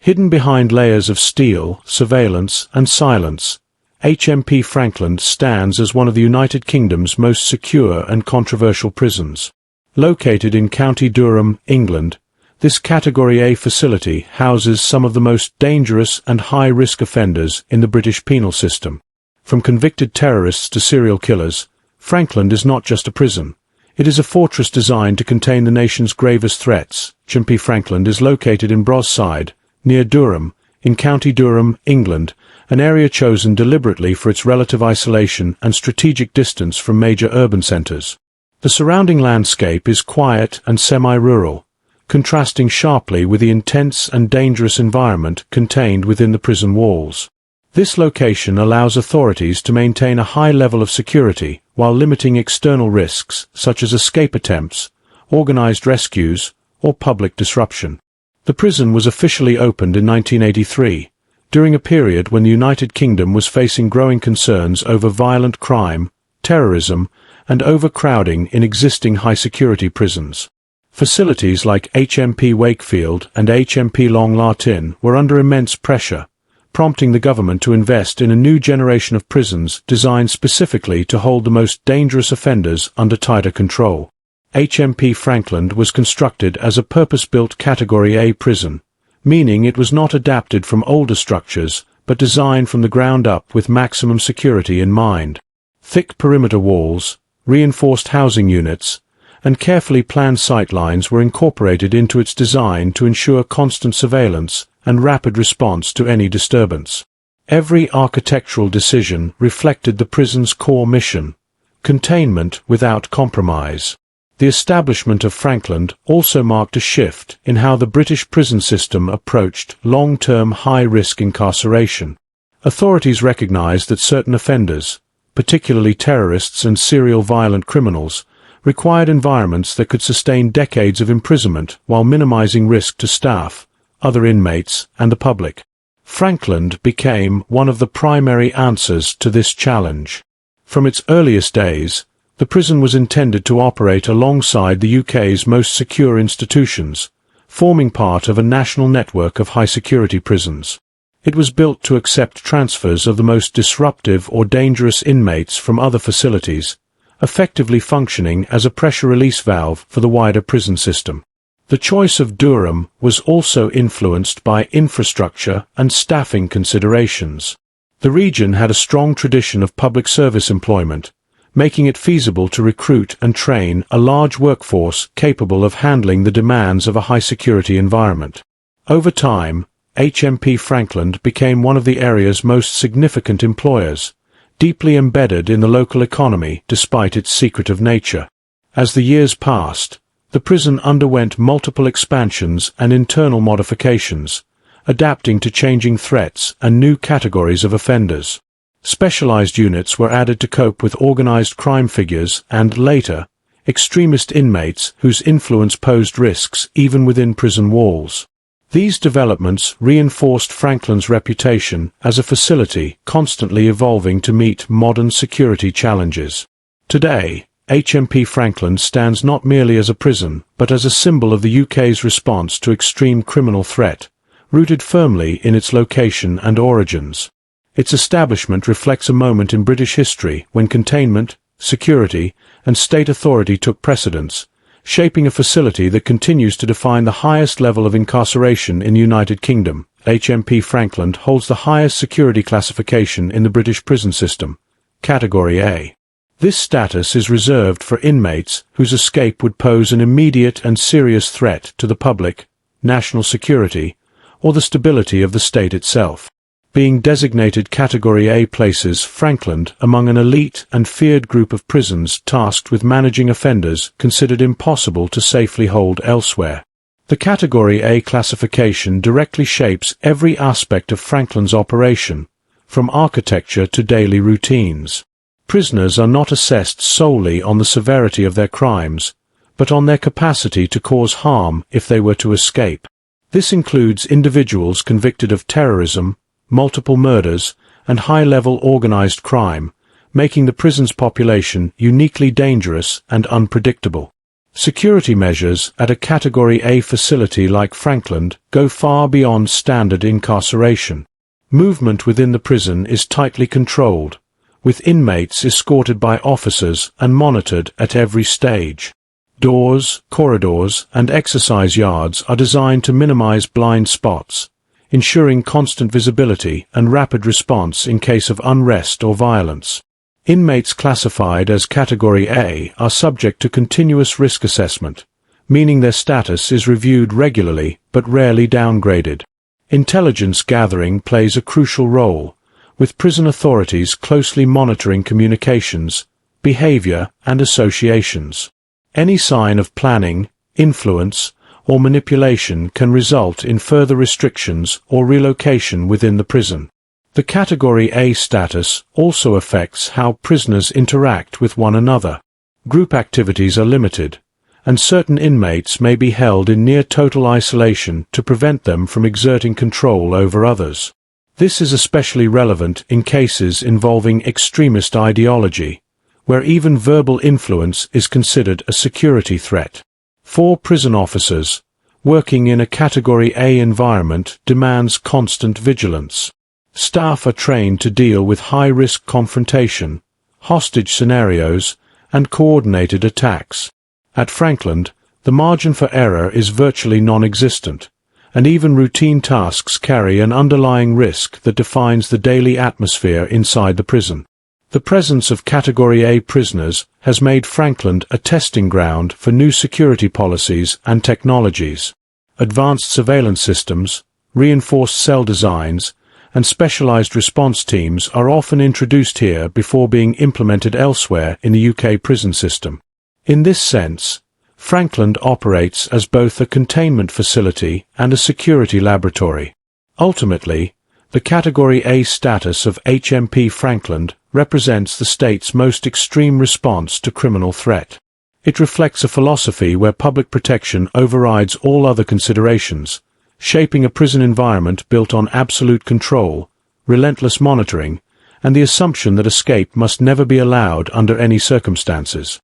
Hidden behind layers of steel, surveillance, and silence, HMP Frankland stands as one of the United Kingdom's most secure and controversial prisons. Located in County Durham, England, this Category A facility houses some of the most dangerous and high-risk offenders in the British penal system. From convicted terrorists to serial killers, Frankland is not just a prison. It is a fortress designed to contain the nation's gravest threats. HMP Frankland is located in Broside, near Durham, in County Durham, England, an area chosen deliberately for its relative isolation and strategic distance from major urban centres. The surrounding landscape is quiet and semi-rural, contrasting sharply with the intense and dangerous environment contained within the prison walls. This location allows authorities to maintain a high level of security while limiting external risks such as escape attempts, organized rescues, or public disruption. The prison was officially opened in 1983, during a period when the United Kingdom was facing growing concerns over violent crime, terrorism, and overcrowding in existing high-security prisons. Facilities like HMP Wakefield and HMP Long Lartin were under immense pressure, prompting the government to invest in a new generation of prisons designed specifically to hold the most dangerous offenders under tighter control. HMP Frankland was constructed as a purpose-built Category A prison, meaning it was not adapted from older structures, but designed from the ground up with maximum security in mind. Thick perimeter walls, reinforced housing units, and carefully planned sightlines were incorporated into its design to ensure constant surveillance and rapid response to any disturbance. Every architectural decision reflected the prison's core mission: containment without compromise. The establishment of Frankland also marked a shift in how the British prison system approached long-term high-risk incarceration. Authorities recognized that certain offenders, particularly terrorists and serial violent criminals, required environments that could sustain decades of imprisonment while minimizing risk to staff, other inmates, and the public. Frankland became one of the primary answers to this challenge. From its earliest days, the prison was intended to operate alongside the UK's most secure institutions, forming part of a national network of high-security prisons. It was built to accept transfers of the most disruptive or dangerous inmates from other facilities, effectively functioning as a pressure release valve for the wider prison system. The choice of Durham was also influenced by infrastructure and staffing considerations. The region had a strong tradition of public service employment, making it feasible to recruit and train a large workforce capable of handling the demands of a high-security environment. Over time, HMP Frankland became one of the area's most significant employers, deeply embedded in the local economy despite its secretive nature. As the years passed, the prison underwent multiple expansions and internal modifications, adapting to changing threats and new categories of offenders. Specialized units were added to cope with organized crime figures and, later, extremist inmates whose influence posed risks even within prison walls. These developments reinforced Frankland's reputation as a facility constantly evolving to meet modern security challenges. Today, HMP Frankland stands not merely as a prison, but as a symbol of the UK's response to extreme criminal threat, rooted firmly in its location and origins. Its establishment reflects a moment in British history when containment, security, and state authority took precedence, shaping a facility that continues to define the highest level of incarceration in the United Kingdom. HMP Frankland holds the highest security classification in the British prison system, Category A. This status is reserved for inmates whose escape would pose an immediate and serious threat to the public, national security, or the stability of the state itself. Being designated Category A places Frankland among an elite and feared group of prisons tasked with managing offenders considered impossible to safely hold elsewhere. The Category A classification directly shapes every aspect of Frankland's operation, from architecture to daily routines. Prisoners are not assessed solely on the severity of their crimes, but on their capacity to cause harm if they were to escape. This includes individuals convicted of terrorism, multiple murders, and high-level organized crime, making the prison's population uniquely dangerous and unpredictable. Security measures at a Category A facility like Frankland go far beyond standard incarceration. Movement within the prison is tightly controlled, with inmates escorted by officers and monitored at every stage. Doors, corridors, and exercise yards are designed to minimize blind spots, ensuring constant visibility and rapid response in case of unrest or violence. Inmates classified as Category A are subject to continuous risk assessment, meaning their status is reviewed regularly but rarely downgraded. Intelligence gathering plays a crucial role, with prison authorities closely monitoring communications, behavior, and associations. Any sign of planning, influence, or manipulation can result in further restrictions or relocation within the prison. The Category A status also affects how prisoners interact with one another. Group activities are limited, and certain inmates may be held in near total isolation to prevent them from exerting control over others. This is especially relevant in cases involving extremist ideology, where even verbal influence is considered a security threat. For prison officers, working in a Category A environment demands constant vigilance. Staff are trained to deal with high-risk confrontation, hostage scenarios, and coordinated attacks. At Frankland, the margin for error is virtually non-existent, and even routine tasks carry an underlying risk that defines the daily atmosphere inside the prison. The presence of Category A prisoners has made Frankland a testing ground for new security policies and technologies. Advanced surveillance systems, reinforced cell designs, and specialized response teams are often introduced here before being implemented elsewhere in the UK prison system. In this sense, Frankland operates as both a containment facility and a security laboratory. Ultimately, the Category A status of HMP Frankland represents the state's most extreme response to criminal threat. It reflects a philosophy where public protection overrides all other considerations, shaping a prison environment built on absolute control, relentless monitoring, and the assumption that escape must never be allowed under any circumstances.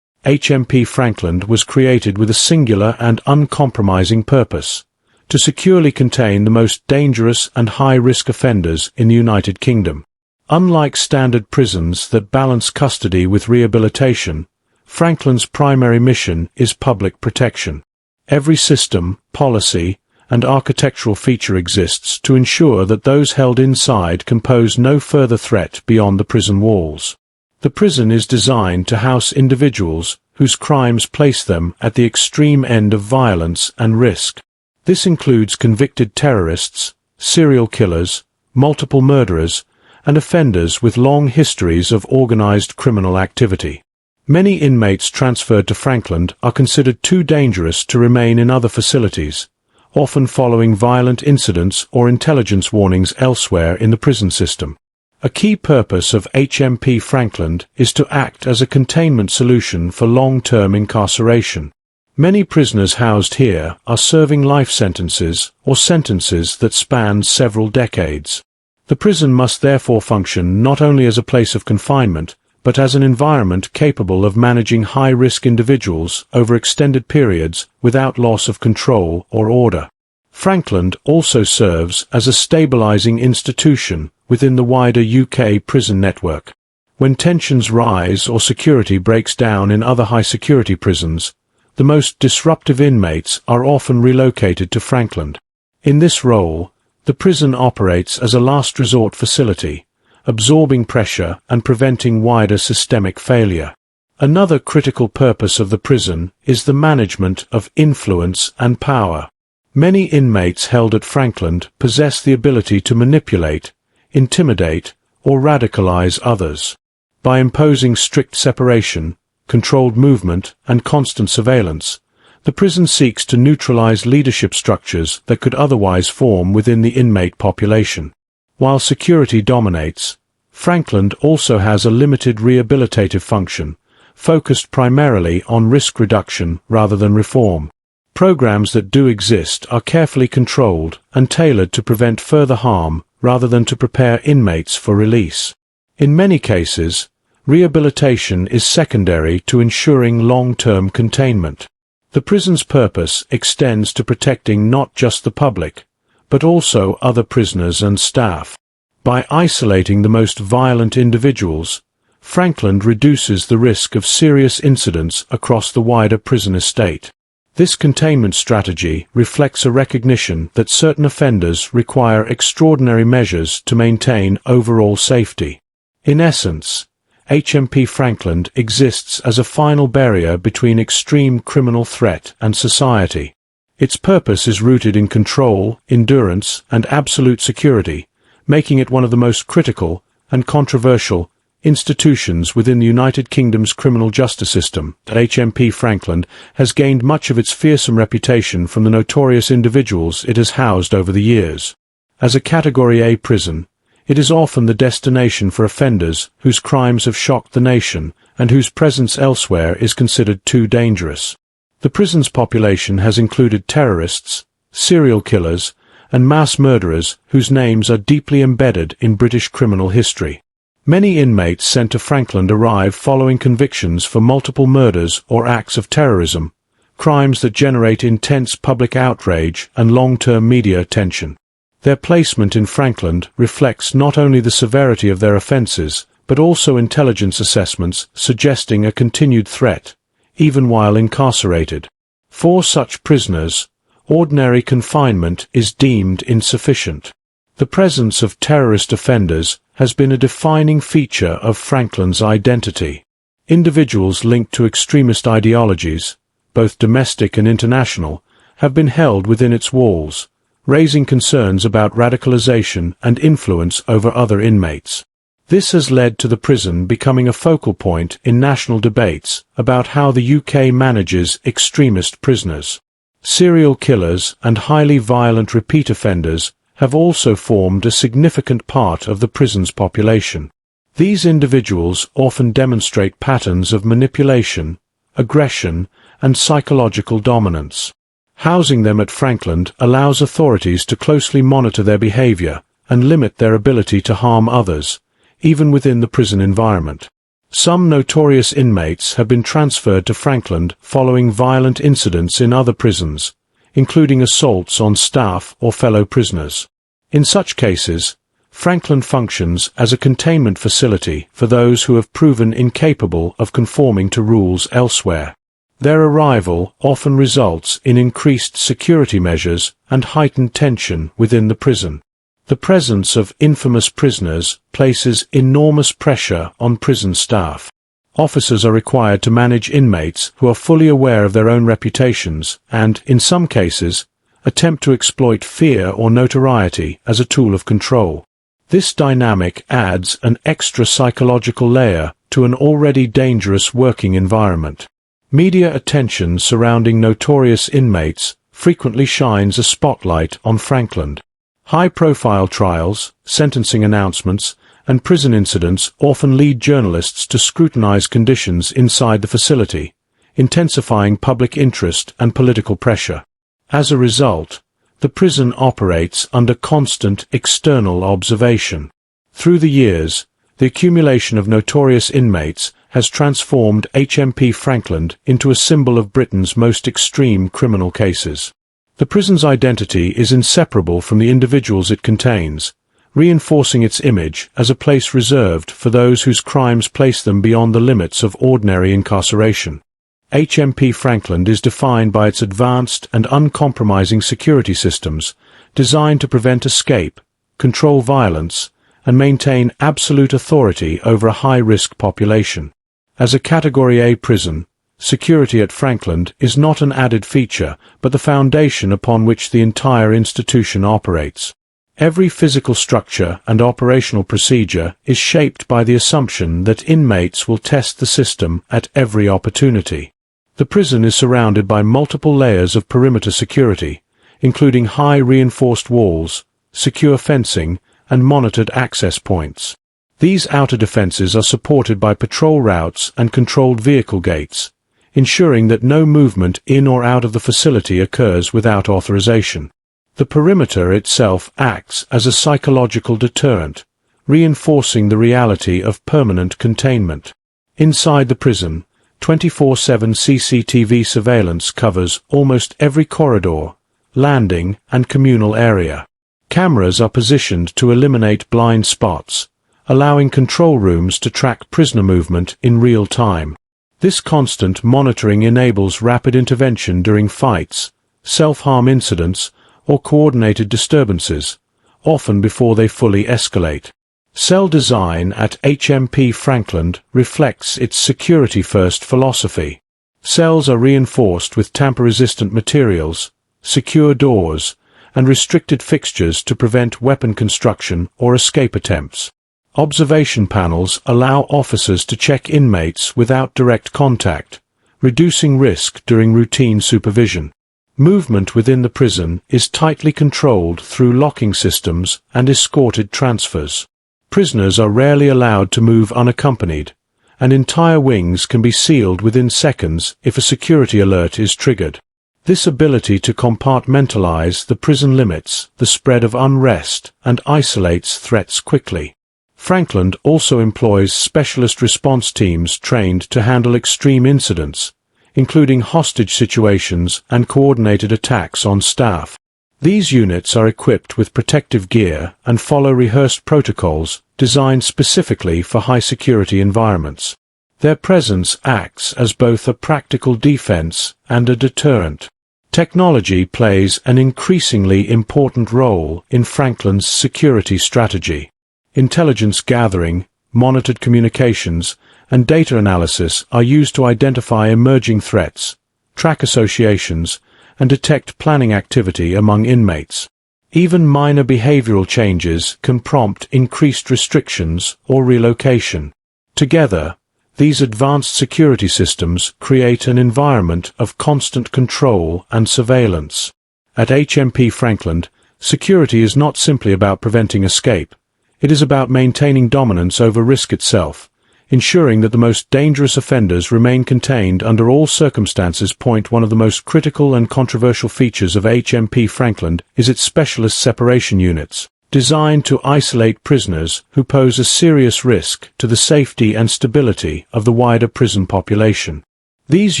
HMP Frankland was created with a singular and uncompromising purpose: to securely contain the most dangerous and high-risk offenders in the United Kingdom. Unlike standard prisons that balance custody with rehabilitation, Frankland's primary mission is public protection. Every system, policy, and architectural feature exists to ensure that those held inside can pose no further threat beyond the prison walls. The prison is designed to house individuals whose crimes place them at the extreme end of violence and risk. This includes convicted terrorists, serial killers, multiple murderers, and offenders with long histories of organized criminal activity. Many inmates transferred to Frankland are considered too dangerous to remain in other facilities, often following violent incidents or intelligence warnings elsewhere in the prison system. A key purpose of HMP Frankland is to act as a containment solution for long-term incarceration. Many prisoners housed here are serving life sentences or sentences that span several decades. The prison must therefore function not only as a place of confinement, but as an environment capable of managing high-risk individuals over extended periods without loss of control or order. Frankland also serves as a stabilizing institution within the wider UK prison network. When tensions rise or security breaks down in other high-security prisons, the most disruptive inmates are often relocated to Frankland. In this role, the prison operates as a last resort facility, absorbing pressure and preventing wider systemic failure. Another critical purpose of the prison is the management of influence and power. Many inmates held at Frankland possess the ability to manipulate, intimidate, or radicalize others. By imposing strict separation, controlled movement, and constant surveillance, the prison seeks to neutralize leadership structures that could otherwise form within the inmate population. While security dominates, Frankland also has a limited rehabilitative function, focused primarily on risk reduction rather than reform. Programs that do exist are carefully controlled and tailored to prevent further harm rather than to prepare inmates for release. In many cases, rehabilitation is secondary to ensuring long-term containment. The prison's purpose extends to protecting not just the public, but also other prisoners and staff. By isolating the most violent individuals, Frankland reduces the risk of serious incidents across the wider prison estate. This containment strategy reflects a recognition that certain offenders require extraordinary measures to maintain overall safety. In essence, HMP Frankland exists as a final barrier between extreme criminal threat and society. Its purpose is rooted in control, endurance, and absolute security, making it one of the most critical and controversial institutions within the United Kingdom's criminal justice system. HMP Frankland has gained much of its fearsome reputation from the notorious individuals it has housed over the years. As a Category A prison, it is often the destination for offenders whose crimes have shocked the nation and whose presence elsewhere is considered too dangerous. The prison's population has included terrorists, serial killers, and mass murderers whose names are deeply embedded in British criminal history. Many inmates sent to Frankland arrive following convictions for multiple murders or acts of terrorism, crimes that generate intense public outrage and long-term media attention. Their placement in Frankland reflects not only the severity of their offences, but also intelligence assessments suggesting a continued threat, even while incarcerated. For such prisoners, ordinary confinement is deemed insufficient. The presence of terrorist offenders has been a defining feature of Frankland's identity. Individuals linked to extremist ideologies, both domestic and international, have been held within its walls, raising concerns about radicalization and influence over other inmates. This has led to the prison becoming a focal point in national debates about how the UK manages extremist prisoners. Serial killers and highly violent repeat offenders have also formed a significant part of the prison's population. These individuals often demonstrate patterns of manipulation, aggression, and psychological dominance. Housing them at Frankland allows authorities to closely monitor their behavior and limit their ability to harm others, even within the prison environment. Some notorious inmates have been transferred to Frankland following violent incidents in other prisons, including assaults on staff or fellow prisoners. In such cases, Frankland functions as a containment facility for those who have proven incapable of conforming to rules elsewhere. Their arrival often results in increased security measures and heightened tension within the prison. The presence of infamous prisoners places enormous pressure on prison staff. Officers are required to manage inmates who are fully aware of their own reputations and, in some cases, attempt to exploit fear or notoriety as a tool of control. This dynamic adds an extra psychological layer to an already dangerous working environment. Media attention surrounding notorious inmates frequently shines a spotlight on Frankland. High-profile trials, sentencing announcements, and prison incidents often lead journalists to scrutinize conditions inside the facility, intensifying public interest and political pressure. As a result, the prison operates under constant external observation. Through the years, the accumulation of notorious inmates has transformed HMP Frankland into a symbol of Britain's most extreme criminal cases. The prison's identity is inseparable from the individuals it contains, reinforcing its image as a place reserved for those whose crimes place them beyond the limits of ordinary incarceration. HMP Frankland is defined by its advanced and uncompromising security systems, designed to prevent escape, control violence, and maintain absolute authority over a high-risk population. As a Category A prison, security at Frankland is not an added feature, but the foundation upon which the entire institution operates. Every physical structure and operational procedure is shaped by the assumption that inmates will test the system at every opportunity. The prison is surrounded by multiple layers of perimeter security, including high reinforced walls, secure fencing, and monitored access points. These outer defenses are supported by patrol routes and controlled vehicle gates, ensuring that no movement in or out of the facility occurs without authorization. The perimeter itself acts as a psychological deterrent, reinforcing the reality of permanent containment. Inside the prison, 24/7 CCTV surveillance covers almost every corridor, landing, and communal area. Cameras are positioned to eliminate blind spots, allowing control rooms to track prisoner movement in real time. This constant monitoring enables rapid intervention during fights, self-harm incidents, or coordinated disturbances, often before they fully escalate. Cell design at HMP Frankland reflects its security-first philosophy. Cells are reinforced with tamper-resistant materials, secure doors, and restricted fixtures to prevent weapon construction or escape attempts. Observation panels allow officers to check inmates without direct contact, reducing risk during routine supervision. Movement within the prison is tightly controlled through locking systems and escorted transfers. Prisoners are rarely allowed to move unaccompanied, and entire wings can be sealed within seconds if a security alert is triggered. This ability to compartmentalize the prison limits the spread of unrest and isolates threats quickly. Frankland also employs specialist response teams trained to handle extreme incidents, including hostage situations and coordinated attacks on staff. These units are equipped with protective gear and follow rehearsed protocols designed specifically for high-security environments. Their presence acts as both a practical defense and a deterrent. Technology plays an increasingly important role in Frankland's security strategy. Intelligence gathering, monitored communications, and data analysis are used to identify emerging threats, track associations, and detect planning activity among inmates. Even minor behavioral changes can prompt increased restrictions or relocation. Together, these advanced security systems create an environment of constant control and surveillance. At HMP Frankland, security is not simply about preventing escape. It is about maintaining dominance over risk itself, ensuring that the most dangerous offenders remain contained under all circumstances. One of the most critical and controversial features of HMP Frankland is its specialist separation units, designed to isolate prisoners who pose a serious risk to the safety and stability of the wider prison population. These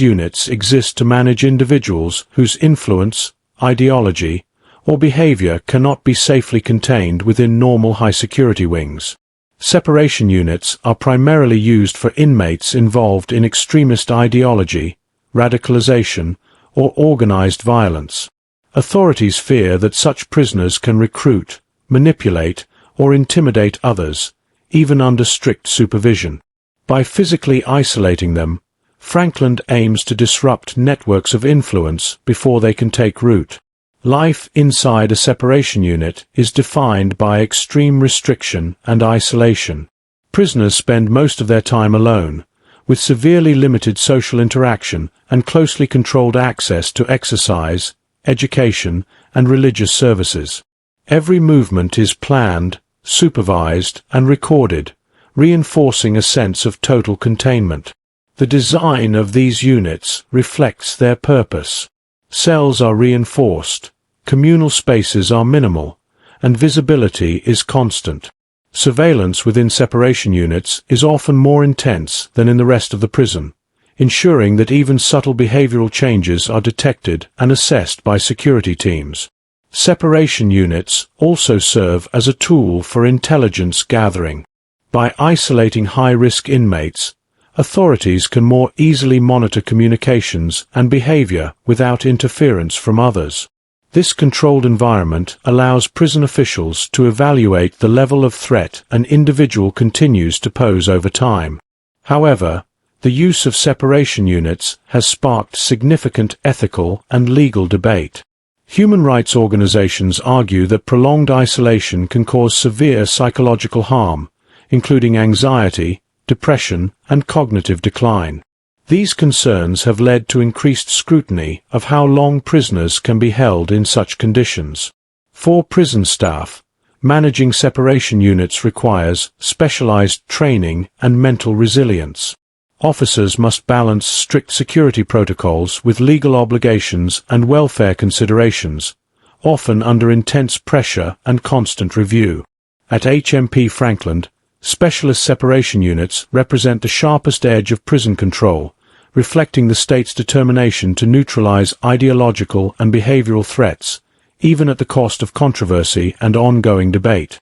units exist to manage individuals whose influence, ideology, or behavior cannot be safely contained within normal high-security wings. Separation units are primarily used for inmates involved in extremist ideology, radicalization, or organized violence. Authorities fear that such prisoners can recruit, manipulate, or intimidate others, even under strict supervision. By physically isolating them, Frankland aims to disrupt networks of influence before they can take root. Life inside a separation unit is defined by extreme restriction and isolation. Prisoners spend most of their time alone, with severely limited social interaction and closely controlled access to exercise, education, and religious services. Every movement is planned, supervised, and recorded, reinforcing a sense of total containment. The design of these units reflects their purpose. Cells are reinforced, communal spaces are minimal, and visibility is constant. Surveillance within separation units is often more intense than in the rest of the prison, ensuring that even subtle behavioral changes are detected and assessed by security teams. Separation units also serve as a tool for intelligence gathering. By isolating high-risk inmates, authorities can more easily monitor communications and behavior without interference from others. This controlled environment allows prison officials to evaluate the level of threat an individual continues to pose over time. However, the use of separation units has sparked significant ethical and legal debate. Human rights organizations argue that prolonged isolation can cause severe psychological harm, including anxiety, depression, and cognitive decline. These concerns have led to increased scrutiny of how long prisoners can be held in such conditions. For prison staff, managing separation units requires specialized training and mental resilience. Officers must balance strict security protocols with legal obligations and welfare considerations, often under intense pressure and constant review. At HMP Frankland, specialist separation units represent the sharpest edge of prison control, reflecting the state's determination to neutralize ideological and behavioral threats, even at the cost of controversy and ongoing debate.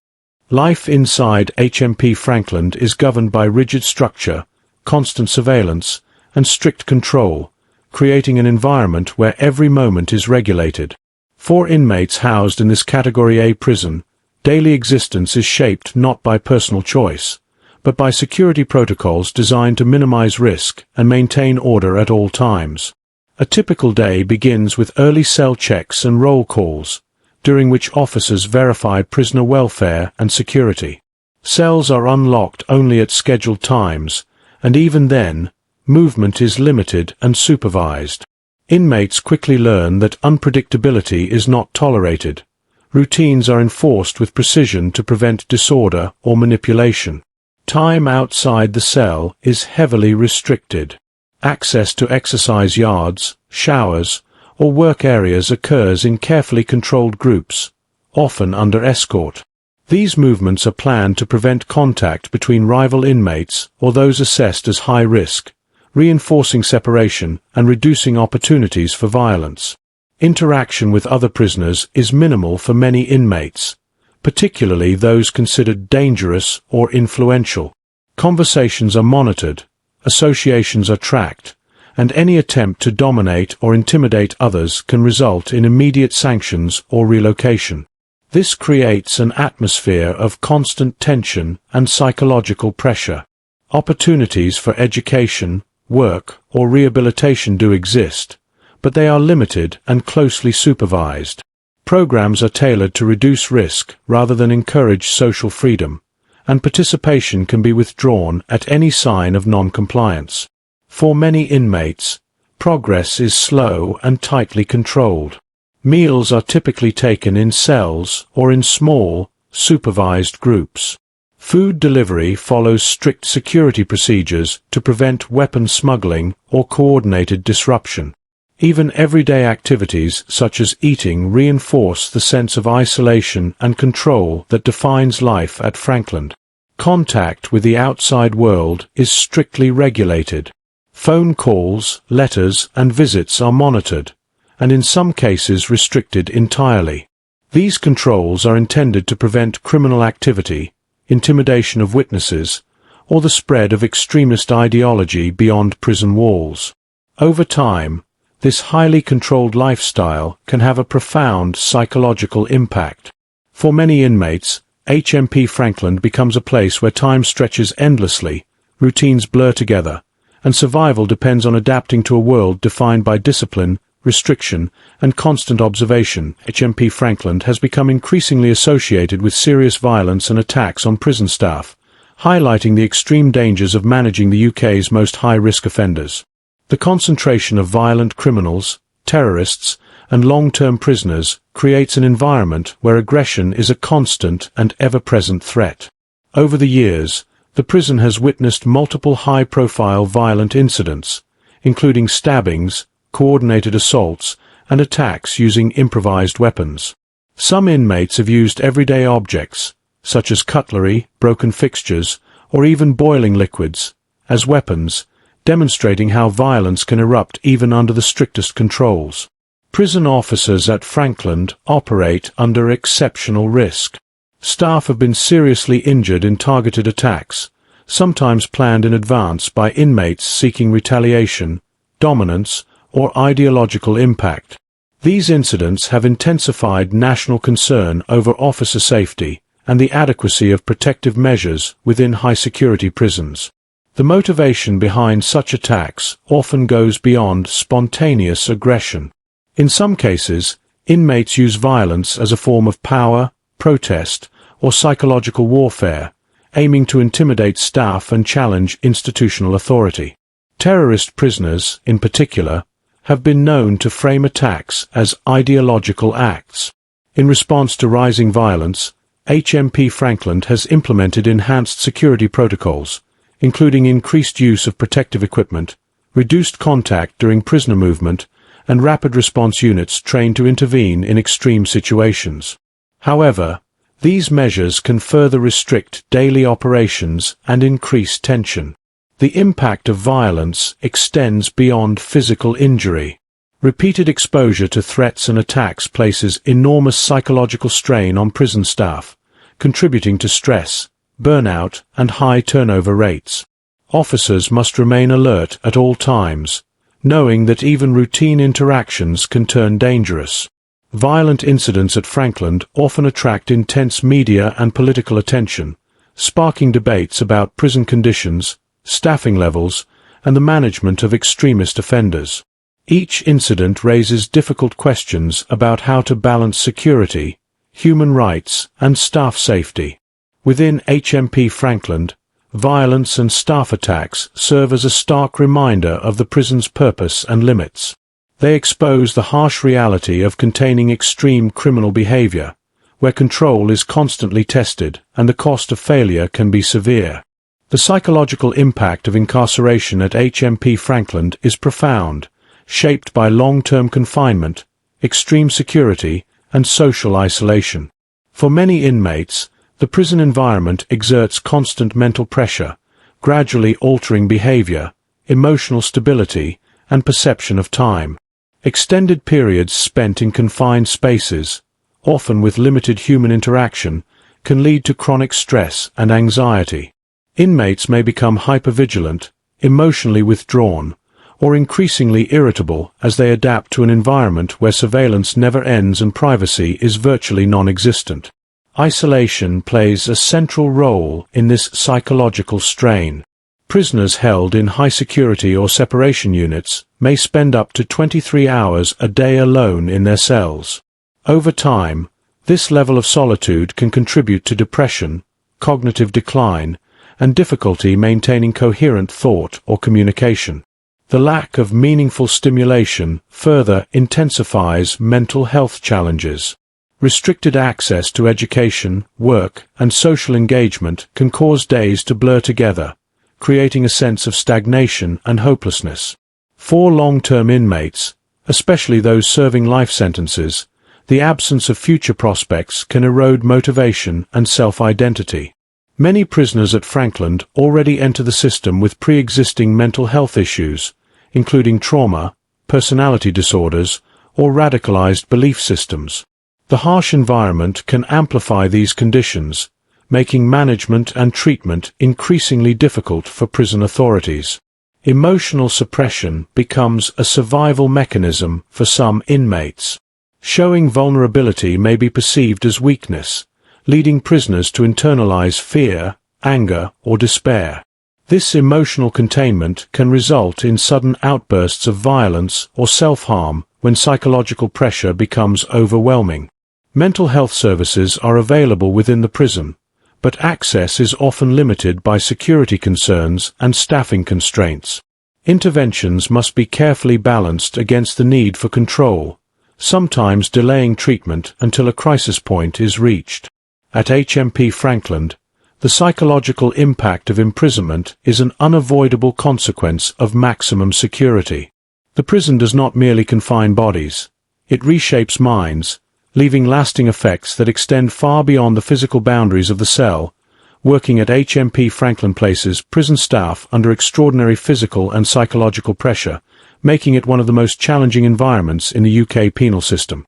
Life inside HMP Frankland is governed by rigid structure, constant surveillance, and strict control, creating an environment where every moment is regulated. For inmates housed in this Category A prison, daily existence is shaped not by personal choice, but by security protocols designed to minimize risk and maintain order at all times. A typical day begins with early cell checks and roll calls, during which officers verify prisoner welfare and security. Cells are unlocked only at scheduled times, and even then, movement is limited and supervised. Inmates quickly learn that unpredictability is not tolerated. Routines are enforced with precision to prevent disorder or manipulation. Time outside the cell is heavily restricted. Access to exercise yards, showers, or work areas occurs in carefully controlled groups, often under escort. These movements are planned to prevent contact between rival inmates or those assessed as high risk, reinforcing separation and reducing opportunities for violence. Interaction with other prisoners is minimal for many inmates, particularly those considered dangerous or influential. Conversations are monitored, associations are tracked, and any attempt to dominate or intimidate others can result in immediate sanctions or relocation. This creates an atmosphere of constant tension and psychological pressure. Opportunities for education, work, or rehabilitation do exist, but they are limited and closely supervised. Programs are tailored to reduce risk rather than encourage social freedom, and participation can be withdrawn at any sign of non-compliance. For many inmates, progress is slow and tightly controlled. Meals are typically taken in cells or in small, supervised groups. Food delivery follows strict security procedures to prevent weapon smuggling or coordinated disruption. Even everyday activities such as eating reinforce the sense of isolation and control that defines life at Frankland. Contact with the outside world is strictly regulated. Phone calls, letters, and visits are monitored, and in some cases restricted entirely. These controls are intended to prevent criminal activity, intimidation of witnesses, or the spread of extremist ideology beyond prison walls. Over time, this highly controlled lifestyle can have a profound psychological impact. For many inmates, HMP Frankland becomes a place where time stretches endlessly, routines blur together, and survival depends on adapting to a world defined by discipline, restriction, and constant observation. HMP Frankland has become increasingly associated with serious violence and attacks on prison staff, highlighting the extreme dangers of managing the UK's most high-risk offenders. The concentration of violent criminals, terrorists, and long-term prisoners creates an environment where aggression is a constant and ever-present threat. Over the years, the prison has witnessed multiple high-profile violent incidents, including stabbings, coordinated assaults, and attacks using improvised weapons. Some inmates have used everyday objects, such as cutlery, broken fixtures, or even boiling liquids, as weapons, demonstrating how violence can erupt even under the strictest controls. Prison officers at Frankland operate under exceptional risk. Staff have been seriously injured in targeted attacks, sometimes planned in advance by inmates seeking retaliation, dominance, or ideological impact. These incidents have intensified national concern over officer safety and the adequacy of protective measures within high-security prisons. The motivation behind such attacks often goes beyond spontaneous aggression. In some cases, inmates use violence as a form of power, protest, or psychological warfare, aiming to intimidate staff and challenge institutional authority. Terrorist prisoners, in particular, have been known to frame attacks as ideological acts. In response to rising violence, HMP Frankland has implemented enhanced security protocols, including increased use of protective equipment, reduced contact during prisoner movement, and rapid response units trained to intervene in extreme situations. However, these measures can further restrict daily operations and increase tension. The impact of violence extends beyond physical injury. Repeated exposure to threats and attacks places enormous psychological strain on prison staff, contributing to stress, burnout, and high turnover rates. Officers must remain alert at all times, knowing that even routine interactions can turn dangerous. Violent incidents at Frankland often attract intense media and political attention, sparking debates about prison conditions, staffing levels, and the management of extremist offenders. Each incident raises difficult questions about how to balance security, human rights, and staff safety. Within HMP Frankland, violence and staff attacks serve as a stark reminder of the prison's purpose and limits. They expose the harsh reality of containing extreme criminal behavior, where control is constantly tested and the cost of failure can be severe. The psychological impact of incarceration at HMP Frankland is profound, shaped by long-term confinement, extreme security, and social isolation. For many inmates, the prison environment exerts constant mental pressure, gradually altering behavior, emotional stability, and perception of time. Extended periods spent in confined spaces, often with limited human interaction, can lead to chronic stress and anxiety. Inmates may become hypervigilant, emotionally withdrawn, or increasingly irritable as they adapt to an environment where surveillance never ends and privacy is virtually non-existent. Isolation plays a central role in this psychological strain. Prisoners held in high-security or separation units may spend up to 23 hours a day alone in their cells. Over time, this level of solitude can contribute to depression, cognitive decline, and difficulty maintaining coherent thought or communication. The lack of meaningful stimulation further intensifies mental health challenges. Restricted access to education, work, and social engagement can cause days to blur together, creating a sense of stagnation and hopelessness. For long-term inmates, especially those serving life sentences, the absence of future prospects can erode motivation and self-identity. Many prisoners at Frankland already enter the system with pre-existing mental health issues, including trauma, personality disorders, or radicalized belief systems. The harsh environment can amplify these conditions, making management and treatment increasingly difficult for prison authorities. Emotional suppression becomes a survival mechanism for some inmates. Showing vulnerability may be perceived as weakness, leading prisoners to internalize fear, anger, or despair. This emotional containment can result in sudden outbursts of violence or self-harm when psychological pressure becomes overwhelming. Mental health services are available within the prison, but access is often limited by security concerns and staffing constraints. Interventions must be carefully balanced against the need for control, sometimes delaying treatment until a crisis point is reached. At HMP Frankland, the psychological impact of imprisonment is an unavoidable consequence of maximum security. The prison does not merely confine bodies, it reshapes minds, leaving lasting effects that extend far beyond the physical boundaries of the cell. Working at HMP Frankland places prison staff under extraordinary physical and psychological pressure, making it one of the most challenging environments in the UK penal system.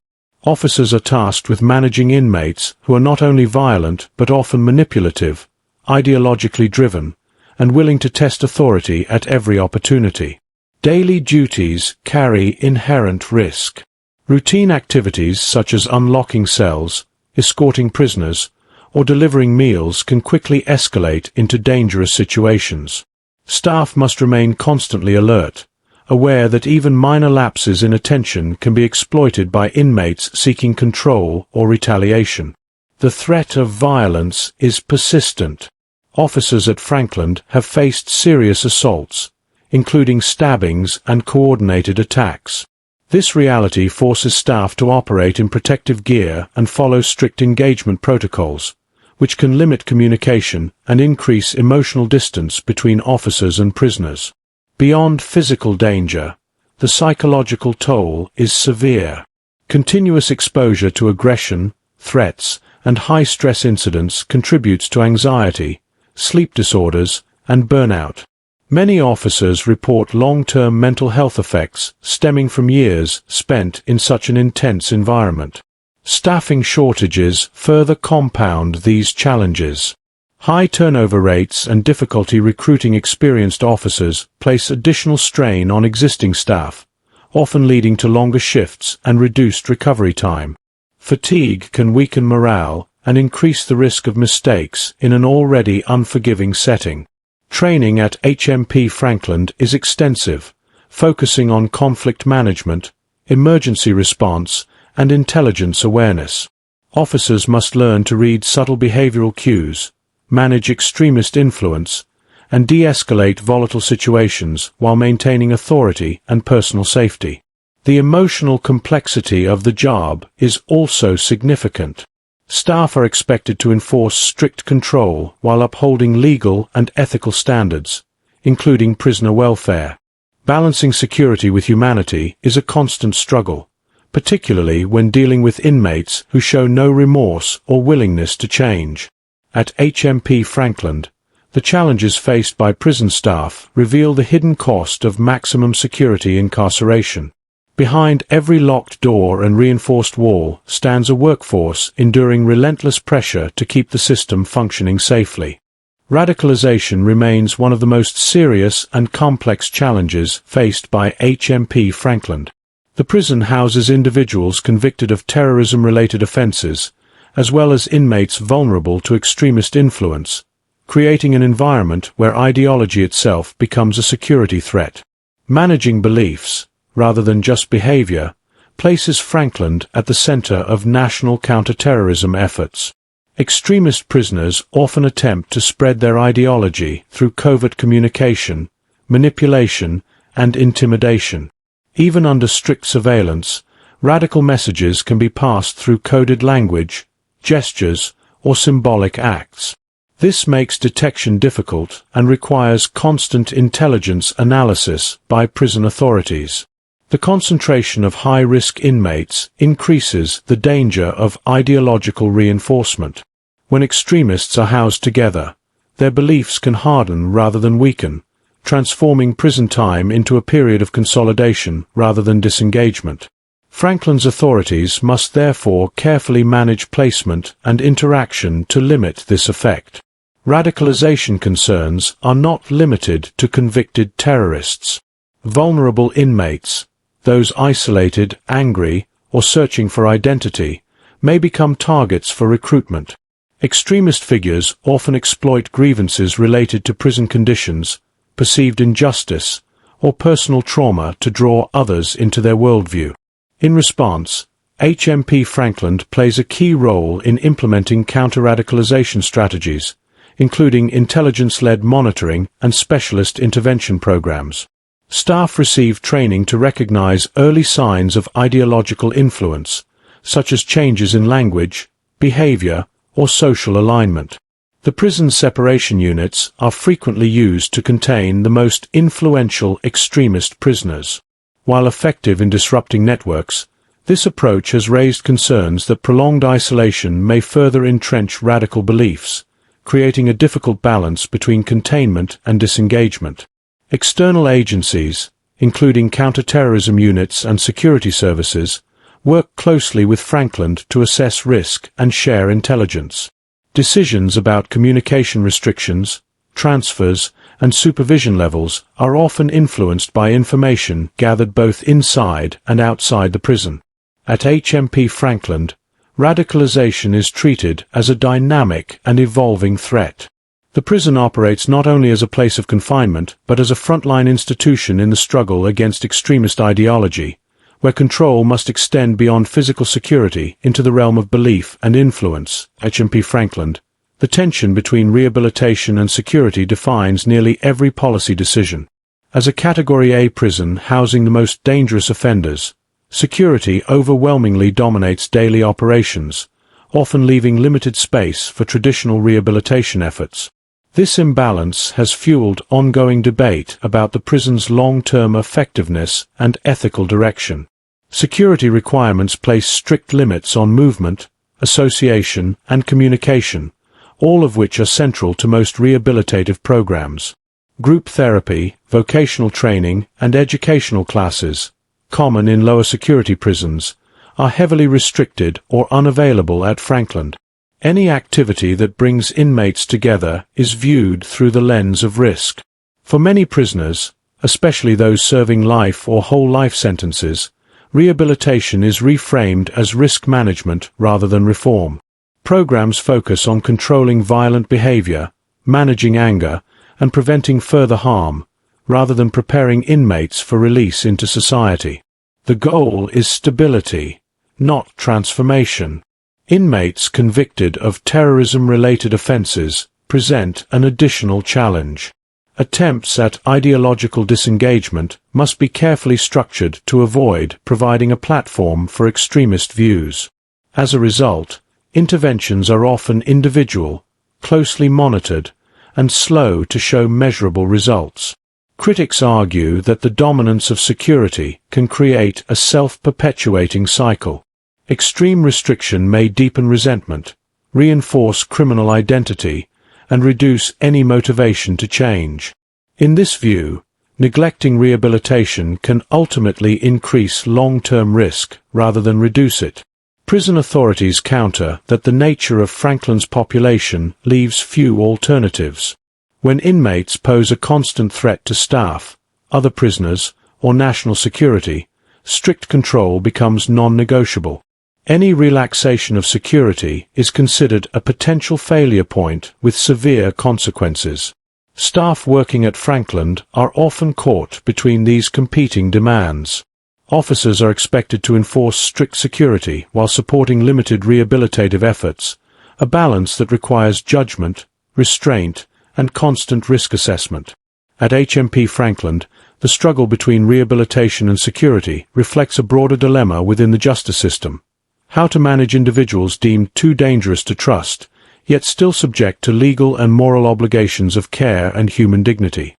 Officers are tasked with managing inmates who are not only violent but often manipulative, ideologically driven, and willing to test authority at every opportunity. Daily duties carry inherent risk. Routine activities such as unlocking cells, escorting prisoners, or delivering meals can quickly escalate into dangerous situations. Staff must remain constantly alert, aware that even minor lapses in attention can be exploited by inmates seeking control or retaliation. The threat of violence is persistent. Officers at Frankland have faced serious assaults, including stabbings and coordinated attacks. This reality forces staff to operate in protective gear and follow strict engagement protocols, which can limit communication and increase emotional distance between officers and prisoners. Beyond physical danger, the psychological toll is severe. Continuous exposure to aggression, threats, and high-stress incidents contributes to anxiety, sleep disorders, and burnout. Many officers report long-term mental health effects stemming from years spent in such an intense environment. Staffing shortages further compound these challenges. High turnover rates and difficulty recruiting experienced officers place additional strain on existing staff, often leading to longer shifts and reduced recovery time. Fatigue can weaken morale and increase the risk of mistakes in an already unforgiving setting. Training at HMP Frankland is extensive, focusing on conflict management, emergency response, and intelligence awareness. Officers must learn to read subtle behavioral cues, manage extremist influence, and de-escalate volatile situations while maintaining authority and personal safety. The emotional complexity of the job is also significant. Staff are expected to enforce strict control while upholding legal and ethical standards, including prisoner welfare. Balancing security with humanity is a constant struggle, particularly when dealing with inmates who show no remorse or willingness to change. At HMP Frankland, the challenges faced by prison staff reveal the hidden cost of maximum security incarceration. Behind every locked door and reinforced wall stands a workforce enduring relentless pressure to keep the system functioning safely. Radicalization remains one of the most serious and complex challenges faced by HMP Frankland. The prison houses individuals convicted of terrorism-related offenses, as well as inmates vulnerable to extremist influence, creating an environment where ideology itself becomes a security threat. Managing beliefs, rather than just behavior, places Frankland at the center of national counterterrorism efforts. Extremist prisoners often attempt to spread their ideology through covert communication, manipulation, and intimidation. Even under strict surveillance, radical messages can be passed through coded language, gestures, or symbolic acts. This makes detection difficult and requires constant intelligence analysis by prison authorities. The concentration of high-risk inmates increases the danger of ideological reinforcement. When extremists are housed together, their beliefs can harden rather than weaken, transforming prison time into a period of consolidation rather than disengagement. Frankland's authorities must therefore carefully manage placement and interaction to limit this effect. Radicalization concerns are not limited to convicted terrorists. Vulnerable inmates, those isolated, angry, or searching for identity, may become targets for recruitment. Extremist figures often exploit grievances related to prison conditions, perceived injustice, or personal trauma to draw others into their worldview. In response, HMP Frankland plays a key role in implementing counter-radicalization strategies, including intelligence-led monitoring and specialist intervention programs. Staff receive training to recognize early signs of ideological influence, such as changes in language, behavior, or social alignment. The prison separation units are frequently used to contain the most influential extremist prisoners. While effective in disrupting networks, this approach has raised concerns that prolonged isolation may further entrench radical beliefs, creating a difficult balance between containment and disengagement. External agencies, including counterterrorism units and security services, work closely with Frankland to assess risk and share intelligence. Decisions about communication restrictions, transfers, and supervision levels are often influenced by information gathered both inside and outside the prison. At HMP Frankland, radicalization is treated as a dynamic and evolving threat. The prison operates not only as a place of confinement, but as a frontline institution in the struggle against extremist ideology, where control must extend beyond physical security into the realm of belief and influence. HMP Frankland, the tension between rehabilitation and security defines nearly every policy decision. As a Category A prison housing the most dangerous offenders, security overwhelmingly dominates daily operations, often leaving limited space for traditional rehabilitation efforts. This imbalance has fueled ongoing debate about the prison's long-term effectiveness and ethical direction. Security requirements place strict limits on movement, association, and communication, all of which are central to most rehabilitative programs. Group therapy, vocational training, and educational classes, common in lower security prisons, are heavily restricted or unavailable at Frankland. Any activity that brings inmates together is viewed through the lens of risk. For many prisoners, especially those serving life or whole life sentences, rehabilitation is reframed as risk management rather than reform. Programs focus on controlling violent behavior, managing anger, and preventing further harm, rather than preparing inmates for release into society. The goal is stability, not transformation. Inmates convicted of terrorism-related offenses present an additional challenge. Attempts at ideological disengagement must be carefully structured to avoid providing a platform for extremist views. As a result, interventions are often individual, closely monitored, and slow to show measurable results. Critics argue that the dominance of security can create a self-perpetuating cycle. Extreme restriction may deepen resentment, reinforce criminal identity, and reduce any motivation to change. In this view, neglecting rehabilitation can ultimately increase long-term risk rather than reduce it. Prison authorities counter that the nature of Frankland's population leaves few alternatives. When inmates pose a constant threat to staff, other prisoners, or national security, strict control becomes non-negotiable. Any relaxation of security is considered a potential failure point with severe consequences. Staff working at Frankland are often caught between these competing demands. Officers are expected to enforce strict security while supporting limited rehabilitative efforts, a balance that requires judgment, restraint, and constant risk assessment. At HMP Frankland, the struggle between rehabilitation and security reflects a broader dilemma within the justice system. How to manage individuals deemed too dangerous to trust, yet still subject to legal and moral obligations of care and human dignity.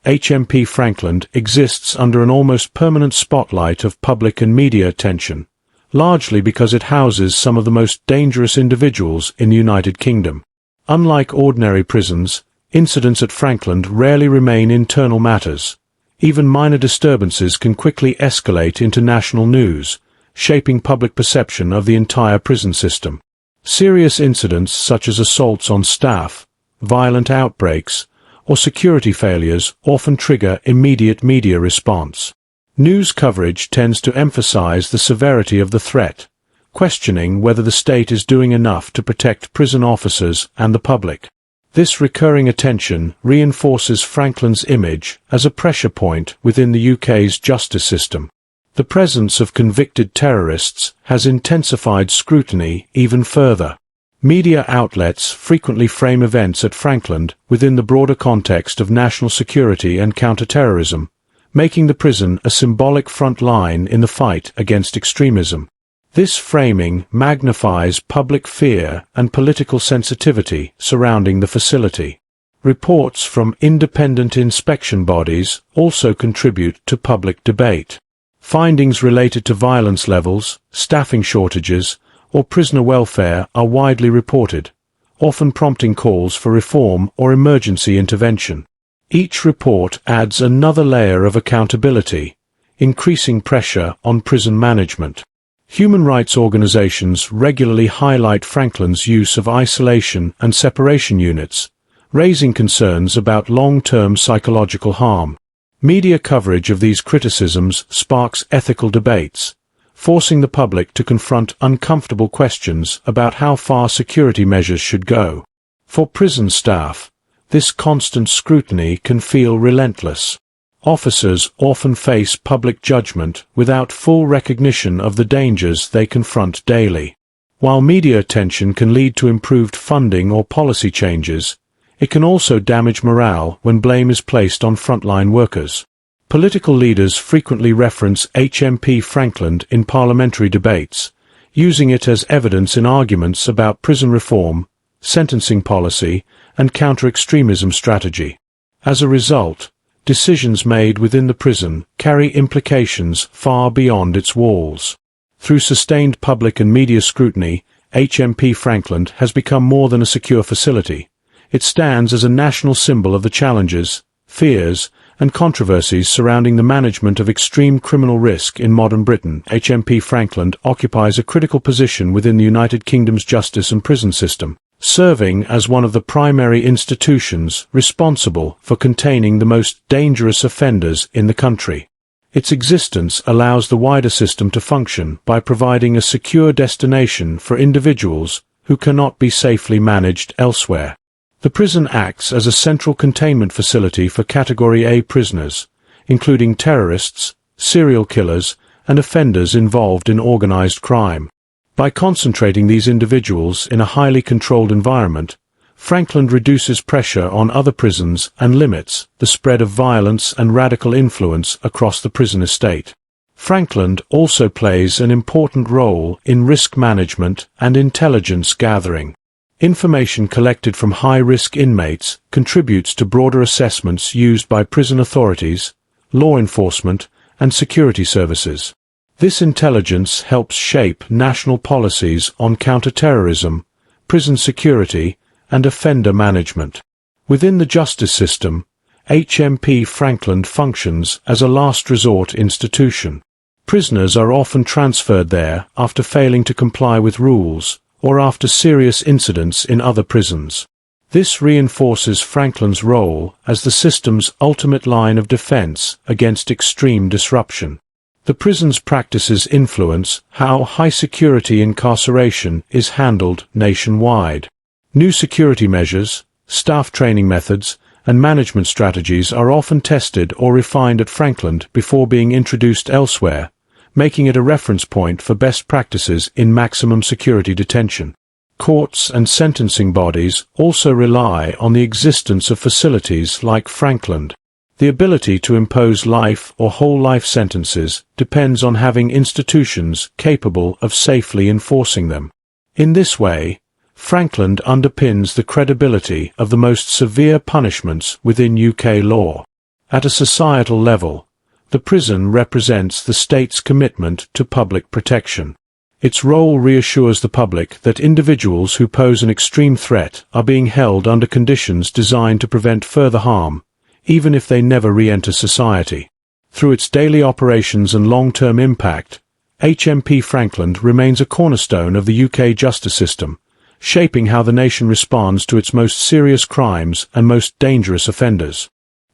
HMP Frankland exists under an almost permanent spotlight of public and media attention, largely because it houses some of the most dangerous individuals in the United Kingdom. Unlike ordinary prisons, incidents at Frankland rarely remain internal matters. Even minor disturbances can quickly escalate into national news, shaping public perception of the entire prison system. Serious incidents such as assaults on staff, violent outbreaks, or security failures often trigger immediate media response. News coverage tends to emphasize the severity of the threat, questioning whether the state is doing enough to protect prison officers and the public. This recurring attention reinforces Frankland's image as a pressure point within the UK's justice system. The presence of convicted terrorists has intensified scrutiny even further. Media outlets frequently frame events at Frankland within the broader context of national security and counter-terrorism, making the prison a symbolic front line in the fight against extremism. This framing magnifies public fear and political sensitivity surrounding the facility. Reports from independent inspection bodies also contribute to public debate. Findings related to violence levels, staffing shortages, or prisoner welfare are widely reported, often prompting calls for reform or emergency intervention. Each report adds another layer of accountability, increasing pressure on prison management. Human rights organizations regularly highlight Frankland's use of isolation and separation units, raising concerns about long-term psychological harm. Media coverage of these criticisms sparks ethical debates, forcing the public to confront uncomfortable questions about how far security measures should go. For prison staff, this constant scrutiny can feel relentless. Officers often face public judgment without full recognition of the dangers they confront daily. While media attention can lead to improved funding or policy changes, it can also damage morale when blame is placed on frontline workers. Political leaders frequently reference HMP Frankland in parliamentary debates, using it as evidence in arguments about prison reform, sentencing policy, and counter-extremism strategy. As a result, decisions made within the prison carry implications far beyond its walls. Through sustained public and media scrutiny, HMP Frankland has become more than a secure facility. It stands as a national symbol of the challenges fears, and controversies surrounding the management of extreme criminal risk in modern Britain. HMP Frankland occupies a critical position within the United Kingdom's justice and prison system, serving as one of the primary institutions responsible for containing the most dangerous offenders in the country. Its existence allows the wider system to function by providing a secure destination for individuals who cannot be safely managed elsewhere. The prison acts as a central containment facility for Category A prisoners, including terrorists, serial killers, and offenders involved in organized crime. By concentrating these individuals in a highly controlled environment, Frankland reduces pressure on other prisons and limits the spread of violence and radical influence across the prison estate. Frankland also plays an important role in risk management and intelligence gathering. Information collected from high-risk inmates contributes to broader assessments used by prison authorities, law enforcement, and security services. This intelligence helps shape national policies on counterterrorism, prison security, and offender management. Within the justice system, HMP Frankland functions as a last resort institution. Prisoners are often transferred there after failing to comply with rules, or after serious incidents in other prisons. This reinforces Frankland's role as the system's ultimate line of defense against extreme disruption. The prison's practices influence how high-security incarceration is handled nationwide. New security measures, staff training methods, and management strategies are often tested or refined at Frankland before being introduced elsewhere, making it a reference point for best practices in maximum security detention. Courts and sentencing bodies also rely on the existence of facilities like Frankland. The ability to impose life or whole life sentences depends on having institutions capable of safely enforcing them. In this way, Frankland underpins the credibility of the most severe punishments within UK law. At a societal level, the prison represents the state's commitment to public protection. Its role reassures the public that individuals who pose an extreme threat are being held under conditions designed to prevent further harm, even if they never re-enter society. Through its daily operations and long-term impact, HMP Frankland remains a cornerstone of the UK justice system, shaping how the nation responds to its most serious crimes and most dangerous offenders.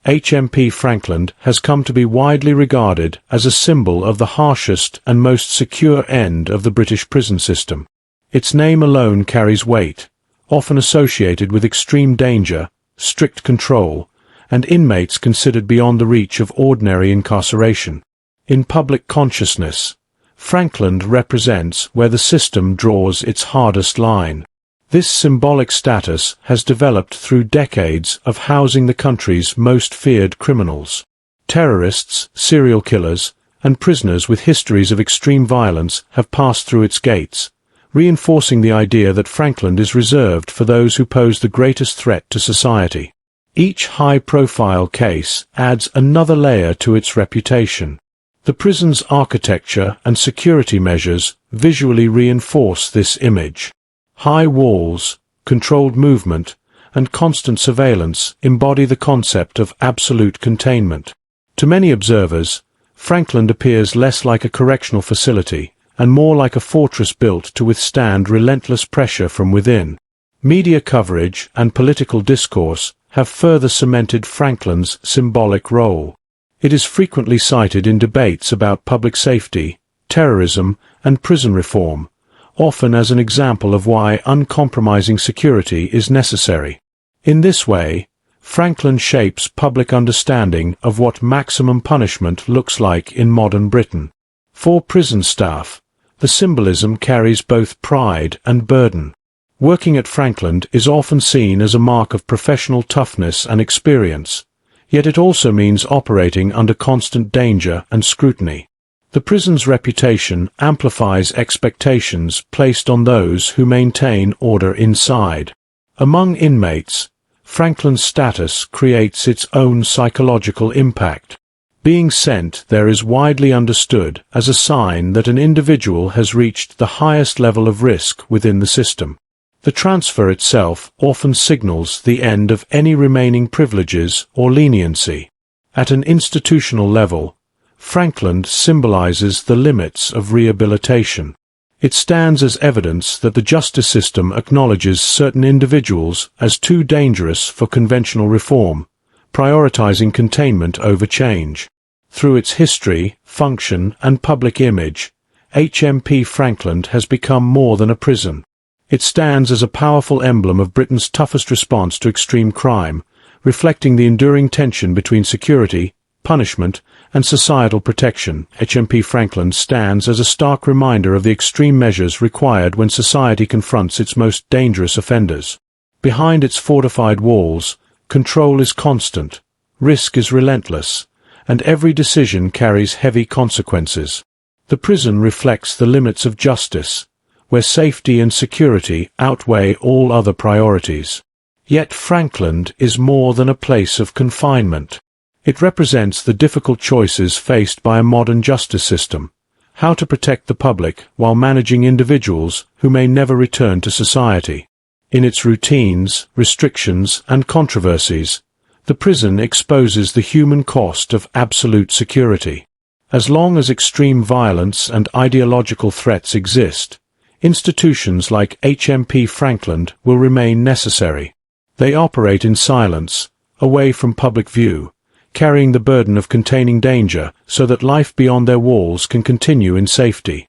HMP Frankland has come to be widely regarded as a symbol of the harshest and most secure end of the British prison system. Its name alone carries weight, often associated with extreme danger, strict control, and inmates considered beyond the reach of ordinary incarceration. In public consciousness, Frankland represents where the system draws its hardest line. This symbolic status has developed through decades of housing the country's most feared criminals. Terrorists, serial killers, and prisoners with histories of extreme violence have passed through its gates, reinforcing the idea that Frankland is reserved for those who pose the greatest threat to society. Each high-profile case adds another layer to its reputation. The prison's architecture and security measures visually reinforce this image. High walls, controlled movement, and constant surveillance embody the concept of absolute containment. To many observers, Frankland appears less like a correctional facility and more like a fortress built to withstand relentless pressure from within. Media coverage and political discourse have further cemented Frankland's symbolic role. It is frequently cited in debates about public safety, terrorism, and prison reform, often as an example of why uncompromising security is necessary. In this way, Frankland shapes public understanding of what maximum punishment looks like in modern Britain. For prison staff, the symbolism carries both pride and burden. Working at Frankland is often seen as a mark of professional toughness and experience, yet it also means operating under constant danger and scrutiny. The prison's reputation amplifies expectations placed on those who maintain order inside. Among inmates, Frankland's status creates its own psychological impact. Being sent there is widely understood as a sign that an individual has reached the highest level of risk within the system. The transfer itself often signals the end of any remaining privileges or leniency. At an institutional level, Frankland symbolizes the limits of rehabilitation. It stands as evidence that the justice system acknowledges certain individuals as too dangerous for conventional reform, prioritizing containment over change. Through its history, function, and public image, HMP Frankland has become more than a prison. It stands as a powerful emblem of Britain's toughest response to extreme crime, reflecting the enduring tension between security, punishment, and societal protection. HMP Frankland stands as a stark reminder of the extreme measures required when society confronts its most dangerous offenders. Behind its fortified walls, control is constant, risk is relentless, and every decision carries heavy consequences. The prison reflects the limits of justice, where safety and security outweigh all other priorities. Yet Frankland is more than a place of confinement. It represents the difficult choices faced by a modern justice system: how to protect the public while managing individuals who may never return to society. In its routines, restrictions, and controversies, the prison exposes the human cost of absolute security. As long as extreme violence and ideological threats exist, institutions like HMP Frankland will remain necessary. They operate in silence, away from public view, carrying the burden of containing danger so that life beyond their walls can continue in safety.